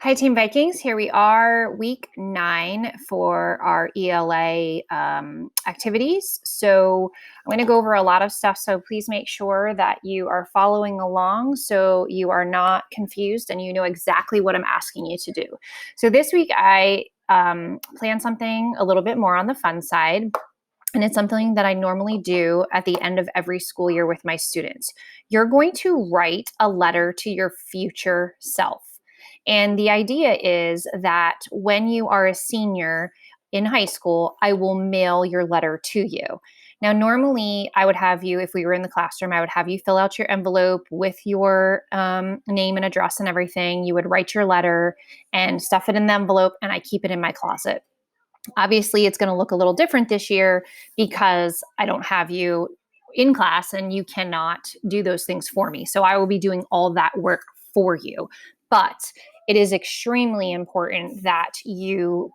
Hi, Team Vikings. Here we are, week 9 for our ELA activities. So I'm going to go over a lot of stuff. So please make sure that you are following along so you are not confused and you know exactly what I'm asking you to do. So this week I planned something a little bit more on the fun side. And it's something that I normally do at the end of every school year with my students. You're going to write a letter to your future self. And the idea is that when you are a senior in high school, I will mail your letter to you. Now, normally, I would have you, if we were in the classroom, I would have you fill out your envelope with your name and address and everything. You would write your letter and stuff it in the envelope, and I keep it in my closet. Obviously, it's going to look a little different this year because I don't have you in class and you cannot do those things for me. So I will be doing all that work for you. But it is extremely important that you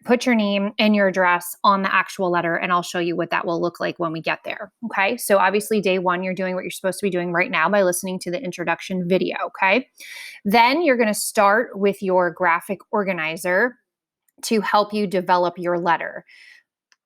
put your name and your address on the actual letter, and I'll show you what that will look like when we get there. Okay. So obviously, day one, you're doing what you're supposed to be doing right now by listening to the introduction video. Okay. Then you're going to start with your graphic organizer to help you develop your letter.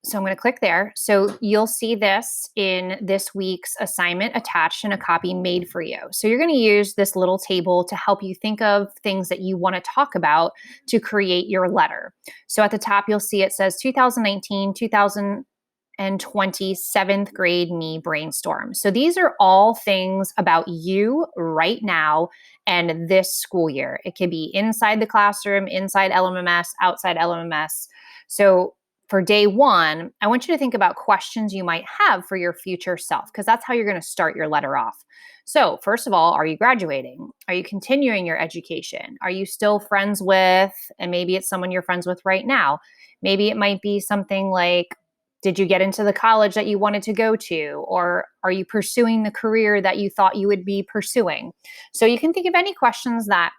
So I'm going to click there. So you'll see this in this week's assignment attached in a copy made for you. So you're going to use this little table to help you think of things that you want to talk about to create your letter. So at the top, you'll see it says 2019, 2020 seventh grade me brainstorm. So these are all things about you right now and this school year. It could be inside the classroom, inside LMMS, outside LMMS. So for day one, I want you to think about questions you might have for your future self, because that's how you're going to start your letter off. So, first of all, are you graduating? Are you continuing your education? Are you still friends with, and maybe it's someone you're friends with right now? Maybe it might be something like, did you get into the college that you wanted to go to? Or are you pursuing the career that you thought you would be pursuing? So, you can think of any questions that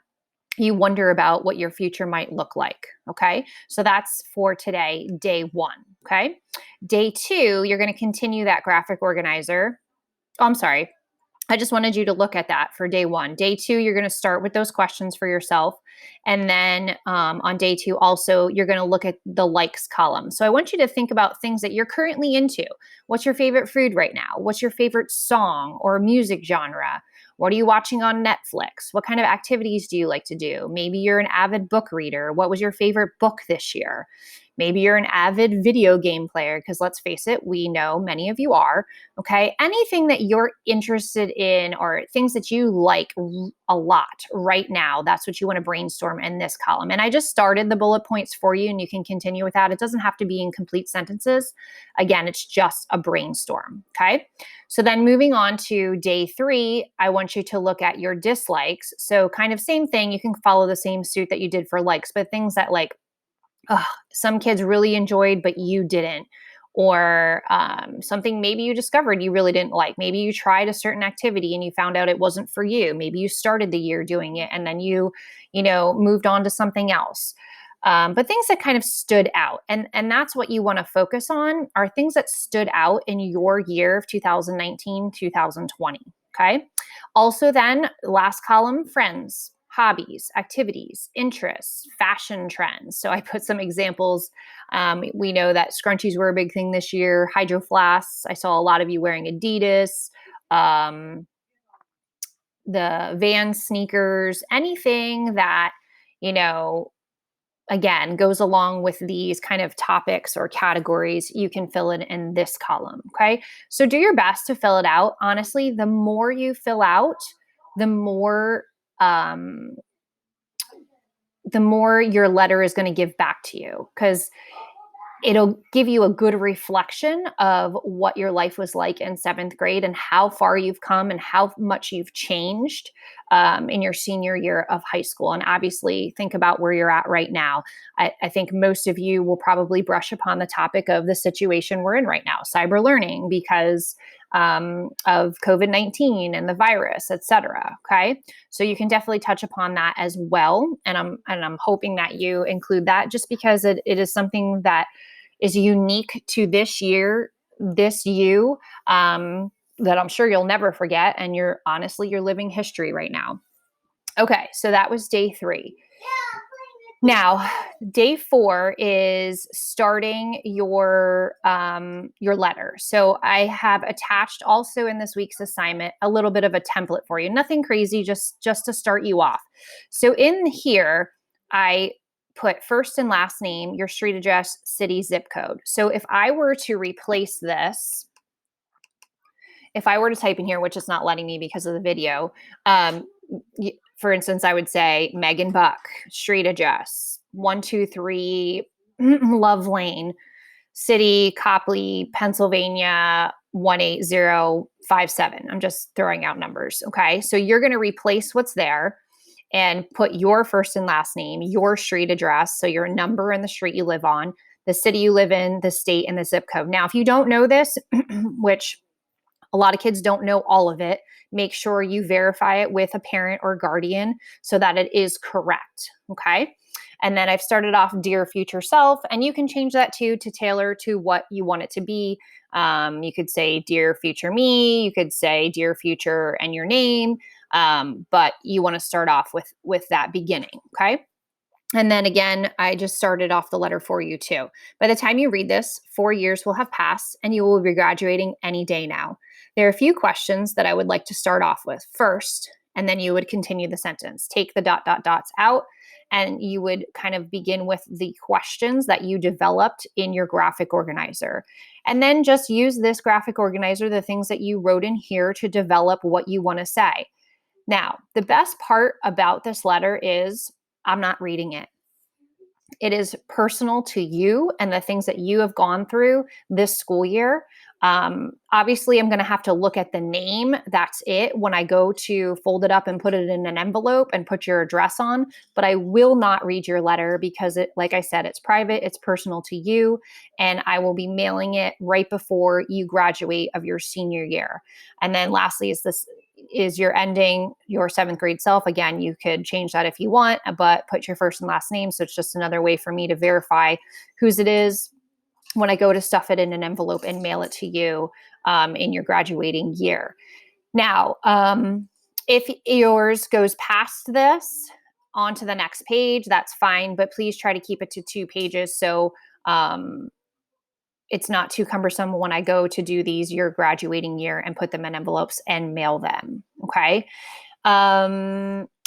you wonder about what your future might look like. Okay. So that's for today, day one. Okay. Day two, you're going to continue that graphic organizer. Oh, I'm sorry. I just wanted you to look at that for day one. Day two, you're going to start with those questions for yourself. And then on day two, also, you're going to look at the likes column. So I want you to think about things that you're currently into. What's your favorite food right now? What's your favorite song or music genre? What are you watching on Netflix? What kind of activities do you like to do? Maybe you're an avid book reader. What was your favorite book this year? Maybe you're an avid video game player, because let's face it, we know many of you are. Okay. Anything that you're interested in or things that you like a lot right now, that's what you want to brainstorm in this column. And I just started the bullet points for you, and you can continue with that. It doesn't have to be in complete sentences. Again, it's just a brainstorm. Okay. So then moving on to day three, I want you to look at your dislikes. So kind of same thing. You can follow the same suit that you did for likes, but things that like, some kids really enjoyed, but you didn't. Or something maybe you discovered you really didn't like. Maybe you tried a certain activity and you found out it wasn't for you. Maybe you started the year doing it and then you moved on to something else. But things that kind of stood out. And that's what you want to focus on, are things that stood out in your year of 2019, 2020. Okay. Also, then, last column, friends, hobbies, activities, interests, fashion trends. So I put some examples. We know that scrunchies were a big thing this year. Hydro flasks. I saw a lot of you wearing Adidas, the Vans sneakers, anything that, you know, again, goes along with these kind of topics or categories, you can fill it in this column. Okay. So do your best to fill it out. Honestly, the more you fill out, the more um, the more your letter is going to give back to you, because it'll give you a good reflection of what your life was like in seventh grade and how far you've come and how much you've changed in your senior year of high school. And obviously, think about where you're at right now. I think most of you will probably brush upon the topic of the situation we're in right now, cyber learning, because of COVID-19 and the virus, et cetera. Okay. So you can definitely touch upon that as well. And I'm hoping that you include that, just because it is something that is unique to this year, this you, that I'm sure you'll never forget. And you're living history right now. Okay, so that was day three. Now, day 4 is starting your letter. So I have attached also in this week's assignment a little bit of a template for you. Nothing crazy, just to start you off. So in here, I put first and last name, your street address, city, zip code. So if I were to replace this, if I were to type in here, which is not letting me because of the video, for instance, I would say Megan Buck, street address, 123 Love Lane, city, Copley, Pennsylvania, 18057. I'm just throwing out numbers. Okay. So you're going to replace what's there and put your first and last name, your street address. So your number and the street you live on, the city you live in, the state, and the zip code. Now, if you don't know this, which a lot of kids don't know all of it, make sure you verify it with a parent or guardian so that it is correct. Okay. And then I've started off Dear Future Self, and you can change that to tailor to what you want it to be. You could say Dear Future Me, you could say Dear Future and your name, but you want to start off with that beginning. Okay. And then again, I just started off the letter for you too. By the time you read this, 4 years will have passed and you will be graduating any day now. There are a few questions that I would like to start off with first, and then you would continue the sentence. Take the dot, dot, dots out, and you would kind of begin with the questions that you developed in your graphic organizer. And then just use this graphic organizer, the things that you wrote in here, to develop what you want to say. Now, the best part about this letter is I'm not reading it. It is personal to you and the things that you have gone through this school year. Obviously, I'm going to have to look at the name. That's it when I go to fold it up and put it in an envelope and put your address on. But I will not read your letter because it, like I said, it's private, it's personal to you, and I will be mailing it right before you graduate of your senior year. And then lastly is you're ending your 7th grade self. Again, you could change that if you want, but put your first and last name. So it's just another way for me to verify whose it is when I go to stuff it in an envelope and mail it to you in your graduating year. Now, if yours goes past this onto the next page, that's fine, but please try to keep it to 2 pages. So it's not too cumbersome when I go to do these your graduating year and put them in envelopes and mail them. Okay.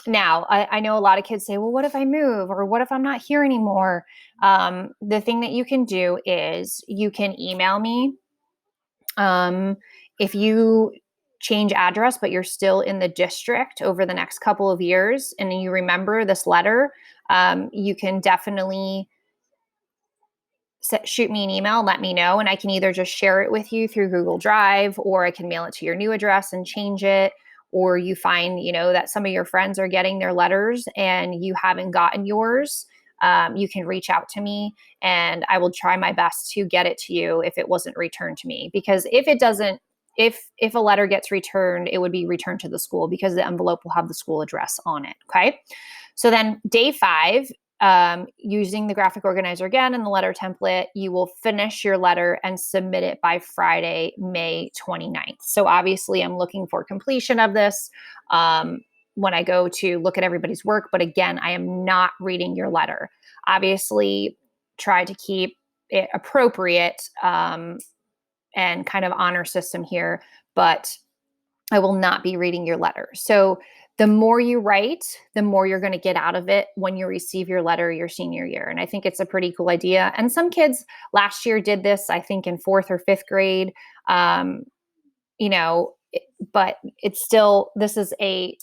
Now, I know a lot of kids say, well, what if I move? Or what if I'm not here anymore? The thing that you can do is you can email me. If you change address, but you're still in the district over the next couple of years and you remember this letter, you can definitely shoot me an email, let me know, and I can either just share it with you through Google Drive, or I can mail it to your new address and change it. Or you find, that some of your friends are getting their letters and you haven't gotten yours. You can reach out to me and I will try my best to get it to you if it wasn't returned to me. Because if it doesn't, if a letter gets returned, it would be returned to the school because the envelope will have the school address on it. Okay. So then day 5, using the graphic organizer again and the letter template, you will finish your letter and submit it by Friday, May 29th. So obviously I'm looking for completion of this when I go to look at everybody's work. But again, I am not reading your letter. Obviously, try to keep it appropriate and kind of honor system here, but I will not be reading your letter. So the more you write, the more you're going to get out of it when you receive your letter your senior year. And I think it's a pretty cool idea. And some kids last year did this, I think in 4th or 5th grade. But it's still, this is a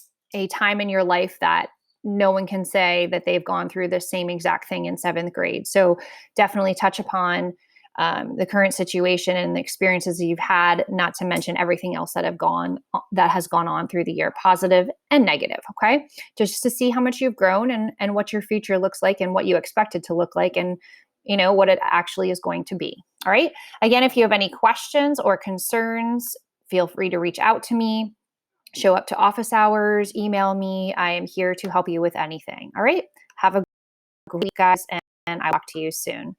time in your life that no one can say that they've gone through the same exact thing in 7th grade. So definitely touch upon the current situation and the experiences that you've had, not to mention everything else that has gone on through the year, positive and negative. Okay. Just to see how much you've grown and what your future looks like and what you expect it to look like and what it actually is going to be. All right. Again, if you have any questions or concerns, feel free to reach out to me, show up to office hours, email me. I am here to help you with anything. All right. Have a great week, guys, and I'll talk to you soon.